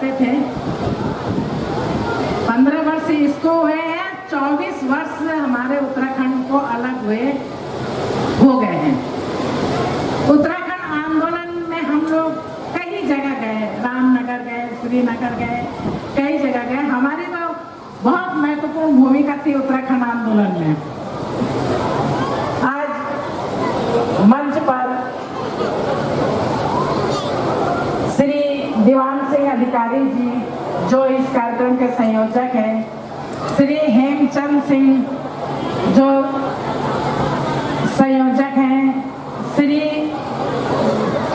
करते थे। 15 वर्ष इसको हुए हैं, 24 वर्ष हमारे उत्तराखंड को अलग हुए हो गए हैं। उत्तराखंड आंदोलन में हम लोग कई जगह गए, रामनगर गए, श्रीनगर गए, कई जगह गए। हमारी तो बहुत महत्वपूर्ण भूमिका थी उत्तराखंड आंदोलन में। आज मंच पर श्री दीवान सिंह अधिकारी जी जो इस कार्यक्रम के संयोजक हैं, श्री हेमचंद सिंह जो संयोजक हैं, श्री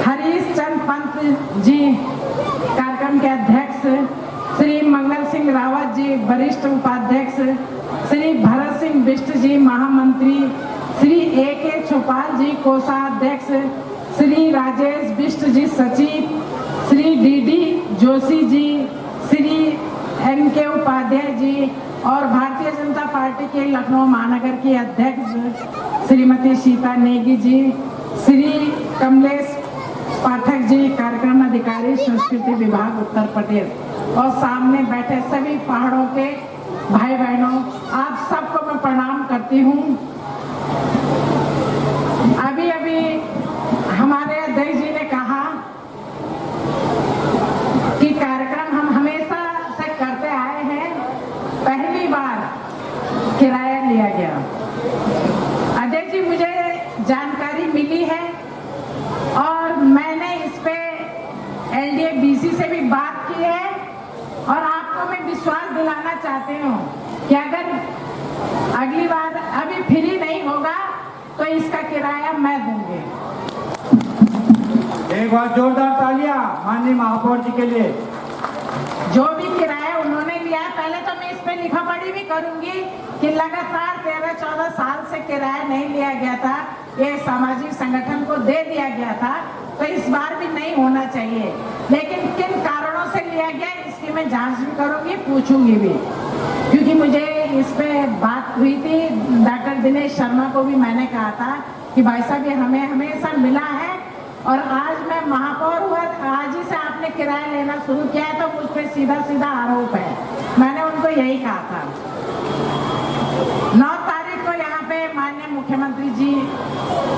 हरीश चंद पंत जी कार्यक्रम के अध्यक्ष, श्री मंगल सिंह रावत जी वरिष्ठ उपाध्यक्ष, श्री भरत सिंह बिष्ट जी महामंत्री, श्री A.K. छुपाल जी कोषाध्यक्ष, श्री राजेश बिष्ट जी सचिव, श्री D.D. जोशी जी, श्री N.K. उपाध्याय जी और भारतीय जनता पार्टी के लखनऊ महानगर की अध्यक्ष श्रीमती सीता नेगी जी, श्री कमलेश पाठक जी कार्यक्रम अधिकारी संस्कृति विभाग उत्तर प्रदेश और सामने बैठे सभी पहाड़ों के भाई बहनों, आप सबको मैं प्रणाम करती हूँ। अभी अभी हमारे अध्यक्ष जी ने कहा कि कार्यक्रम हम हमेशा से करते आए हैं, पहली बार किराया लिया गया। अध्यक्ष जी, मुझे जानकारी मिली है और मैंने इस पे LDA BC से भी बात की है और आपको मैं विश्वास दिलाना चाहती हूँ कि अगर अगली बार अभी फ्री नहीं होगा तो इसका किराया मैं दूंगी। एक बार जोरदार तालियां माननीय महापौर जी के लिए। जो भी किराया उन्होंने लिया है, पहले तो मैं इस पे लिखा पढ़ी भी करूंगी कि लगातार 13-14 साल से किराया नहीं लिया गया था, ये सामाजिक संगठन को दे दिया गया था, तो इस बार भी नहीं होना चाहिए। लेकिन किन कारणों से लिया गया इसकी मैं जांच भी करूंगी, पूछूंगी भी, क्योंकि मुझे इस पे बात हुई थी। डॉक्टर दिनेश शर्मा को भी मैंने कहा था कि भाई साहब ये हमें हमेशा मिला है और आज मैं महापौर हुआ, आज ही से आपने किराया लेना शुरू किया है तो मुझ पर सीधा सीधा आरोप है। मैंने उनको यही कहा था। 9 तारीख को यहाँ पे माननीय मुख्यमंत्री जी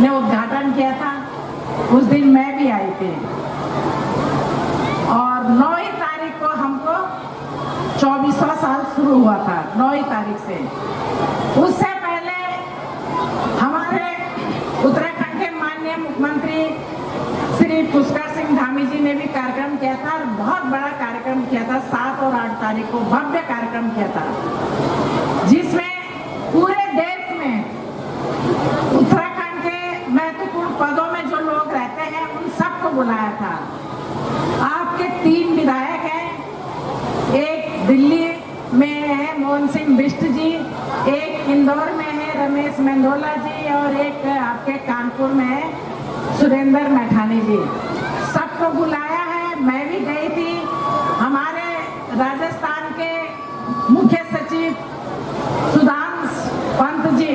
ने उद्घाटन किया था, उस दिन मैं भी आई थी और 9 तारीख को हमको 24वां साल शुरू हुआ था, 9 तारीख से। उससे पहले हमारे उत्तराखंड के माननीय मुख्यमंत्री श्री पुष्कर सिंह धामी जी ने भी कार्यक्रम किया था और बहुत बड़ा कार्यक्रम किया था। 7 और 8 तारीख को भव्य कार्यक्रम किया था, जिसमें पूरे देश में उत्तराखंड के महत्वपूर्ण पदों में जो लोग रहते हैं उन सबको बुलाया था। आपके 3 विधायक हैं, एक दिल्ली में है मोहन सिंह बिष्ट जी, एक इंदौर में है रमेश मेंदोला जी और एक आपके कानपुर में है सुरेंद्र मैठानी जी। सबको बुलाया है, मैं भी गई थी। हमारे राजस्थान के मुख्य सचिव सुधांश पंत जी,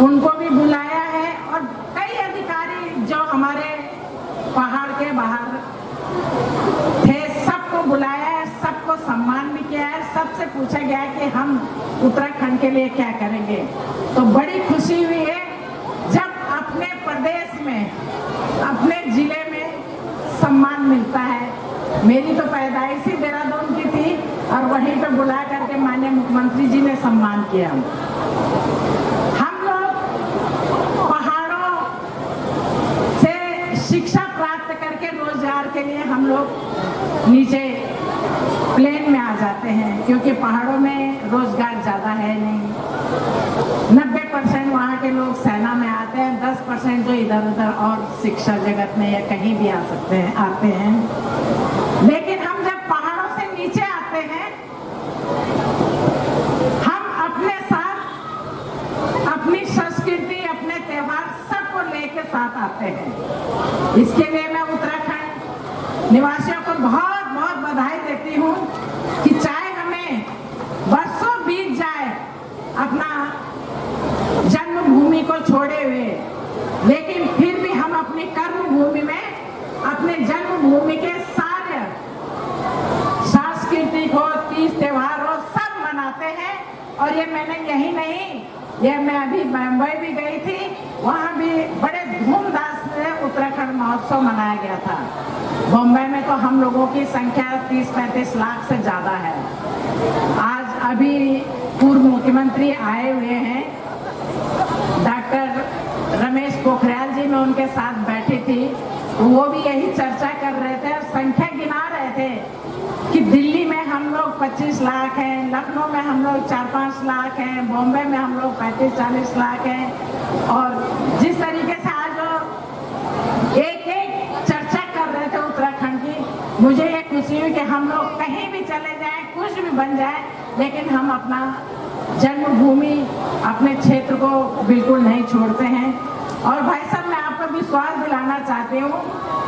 उनको भी बुलाया है और कई अधिकारी जो हमारे पहाड़ के बाहर थे सबको बुलाया है, सबको सम्मान भी किया है। सबसे पूछा गया है कि हम उत्तराखंड के लिए क्या करेंगे। तो बड़ी खुशी हुई है जब अपने प्रदेश में, अपने जिले में सम्मान मिलता है। मेरी तो पैदाइश ही देहरादून की थी और वहीं पे बुला करके माननीय मुख्यमंत्री जी ने सम्मान किया। हम लोग पहाड़ों से शिक्षा प्राप्त करके रोजगार के लिए हम लोग नीचे प्लेन में आ जाते हैं, क्योंकि पहाड़ों में रोजगार ज़्यादा है नहीं। 90% वहाँ के लोग सेना में आते हैं, 10% जो इधर उधर और शिक्षा जगत में या कहीं भी आ सकते हैं, आते हैं। लेकिन हम जब पहाड़ों से नीचे आते हैं, हम अपने साथ अपनी संस्कृति, अपने त्योहार सबको लेके साथ आते हैं। इसके लिए मैं उत्तराखंड निवासियों को बहुत बहुत बधाई देती हूँ कि चाहे हमें वर्षों बीत जाए अपना जन्मभूमि को छोड़े हुए, लेकिन फिर भी हम अपनी कर्म भूमि में अपने जन्मभूमि के सारे और ये मैंने यही नहीं, ये मैं अभी मुंबई भी गई थी, वहाँ भी बड़े धूमधाम से उत्तराखंड महोत्सव मनाया गया था। मुंबई में तो हम लोगों की संख्या 30-35 लाख से ज़्यादा है। आज अभी पूर्व मुख्यमंत्री आए हुए हैं, डॉक्टर रमेश पोखरियाल जी, मैं उनके साथ बैठी थी, वो भी यही चर्चा कर रहे थे और संख्या गिना रहे थे कि दिल्ली में हम लोग 25 लाख हैं, लखनऊ में हम लोग 4-5 लाख हैं, बॉम्बे में हम लोग 35-40 लाख हैं। और जिस तरीके से आज एक चर्चा कर रहे थे उत्तराखंड की, मुझे ये खुशी हुई कि हम लोग कहीं भी चले जाएं, कुछ भी बन जाए, लेकिन हम अपना जन्मभूमि, अपने क्षेत्र को बिल्कुल नहीं छोड़ते हैं। और भाई साहब, मैं आपको विश्वास दिलाना चाहती हूँ,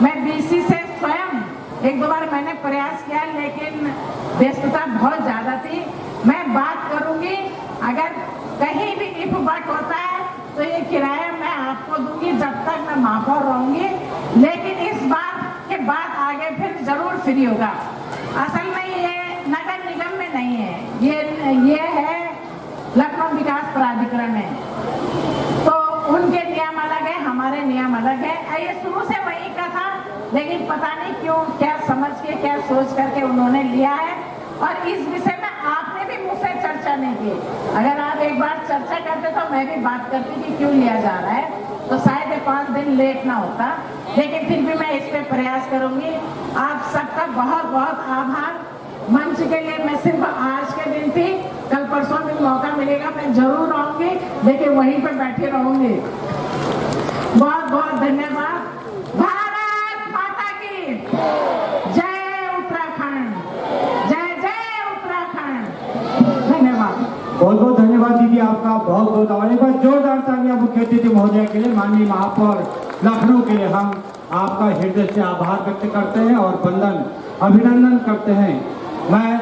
मैं बीसी से स्वयं 1-2 बार मैंने प्रयास किया, लेकिन व्यस्तता बहुत ज़्यादा थी। मैं बात करूँगी, अगर कहीं भी इफ बट होता है तो ये किराया मैं आपको दूंगी जब तक मैं महापौर रहूँगी, लेकिन इस बात के बाद आगे फिर जरूर फ्री होगा। असल में ये नगर निगम में नहीं है, ये है लखनऊ विकास प्राधिकरण में, तो उनके नियम अलग है, हमारे नियम अलग है। ये शुरू से वही का था, लेकिन पता नहीं क्यों, क्या समझ के, क्या सोच करके उन्होंने लिया है। और इस विषय में आपने भी मुझसे चर्चा नहीं की। अगर आप एक बार चर्चा करते तो मैं भी बात करती कि क्यों लिया जा रहा है, तो शायद 5 दिन लेट ना होता, लेकिन फिर भी मैं इस पे प्रयास करूंगी। आप सबका बहुत बहुत आभार। मंच के लिए मैं सिर्फ आज के दिन थी, कल परसों भी मौका मिलेगा मैं जरूर आऊंगी, लेकिन वहीं पे बैठे रहूंगी। बहुत बहुत धन्यवाद। भारत माता की जय, उत्तराखंड जय, जय उत्तराखंड। धन्यवाद। बहुत बहुत धन्यवाद दीदी आपका, बहुत बहुत आभार। एक बार जोरदार तालियां मुख्य अतिथि महोदय के लिए, माननीय महापौर लखनऊ के लिए हम आपका हृदय से आभार व्यक्त करते हैं और वंदन अभिनंदन करते हैं। मैं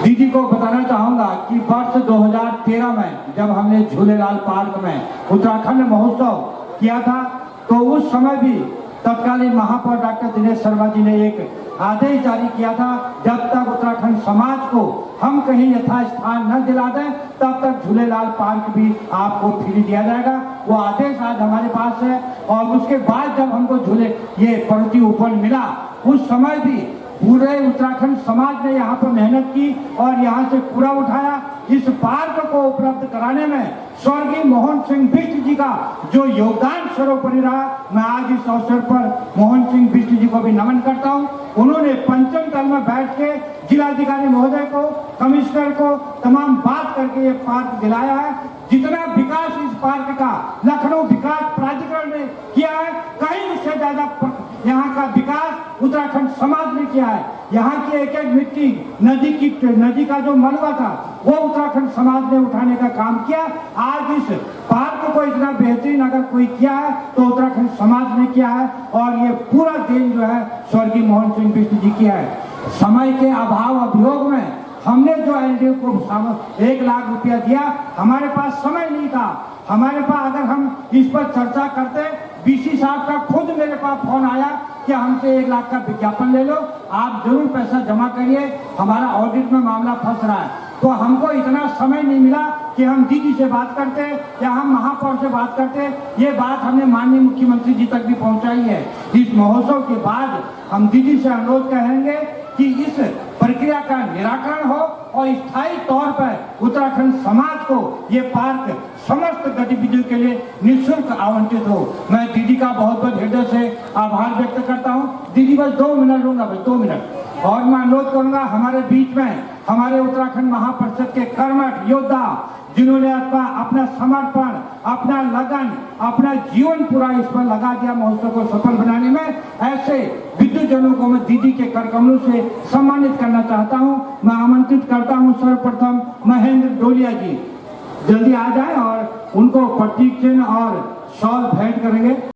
दीदी को बताना चाहूँगा कि वर्ष 2013 में जब हमने झूलेलाल पार्क में उत्तराखंड महोत्सव किया था, तो उस समय भी तत्कालीन महापौर डॉक्टर दिनेश शर्मा जी ने एक आदेश जारी किया था, जब तक उत्तराखंड समाज को हम कहीं यथास्थान न दिला दें, तब तक झूलेलाल पार्क भी आपको फ्री दिया जाएगा। वो आदेश आज हमारे पास है। और उसके बाद जब हमको ये प्रवृत्ति ऊपर मिला, उस समय भी पूरे उत्तराखंड समाज ने यहाँ पर मेहनत की और यहाँ से कूड़ा उठाया। इस पार्क को उपलब्ध कराने में स्वर्गीय मोहन सिंह बिष्ट जी का जो योगदान सर्वोपरि रहा, मैं आज इस अवसर पर मोहन सिंह बिष्ट जी को भी नमन करता हूँ। उन्होंने पंचम तल में बैठ के जिलाधिकारी महोदय को, कमिश्नर को तमाम बात करके ये पार्क दिलाया है। जितना विकास इस पार्क का लखनऊ विकास प्राधिकरण ने किया है, कहीं उससे ज्यादा यहाँ का विकास उत्तराखंड समाज ने किया है। यहाँ की एक एक मिट्टी, नदी का जो मलबा था, वो उत्तराखंड समाज ने उठाने का काम किया। आज इस पार्क को इतना बेहतरीन अगर कोई किया है तो उत्तराखंड समाज ने किया है, और ये पूरा दिन जो है स्वर्गीय मोहन सिंह बिष्ट जी किया है। समय के अभाव अभियोग में हमने जो एनडीओ को 1 लाख रुपया दिया, हमारे पास समय नहीं था। हमारे पास अगर हम इस पर चर्चा करते, बीसी साहब का खुद मेरे पास फोन आया कि हमसे 1 लाख का विज्ञापन ले लो, आप जरूर पैसा जमा करिए, हमारा ऑडिट में मामला फंस रहा है। तो हमको इतना समय नहीं मिला कि हम दीदी से बात करते या हम महापौर से बात करते। ये बात हमने माननीय मुख्यमंत्री जी तक भी पहुंचाई है। इस महोत्सव के बाद हम दीदी से अनुरोध करेंगे कि इस प्रक्रिया का निराकरण हो और स्थायी तौर पर उत्तराखंड समाज को ये पार्क समस्त गतिविधियों के लिए निःशुल्क आवंटित हो। मैं दीदी का बहुत बहुत हृदय से आभार व्यक्त करता हूँ। दीदी बस 2 मिनट लूंगा, बस 2 मिनट। और मैं अनुरोध करूंगा, हमारे बीच में हमारे उत्तराखंड महापरिषद के कर्मठ योद्धा, जिन्होंने अपना समर्पण, अपना लगन, अपना जीवन पूरा इस पर लगा दिया महोत्सव को सफल बनाने में, ऐसे विद्युतजनों को मैं दीदी के करकमलों से सम्मानित करना चाहता हूं। मैं आमंत्रित करता हूं सर्वप्रथम महेंद्र डोलिया जी, जल्दी आ जाए और उनको प्रतीक चिन्ह और शॉल भेंट करेंगे।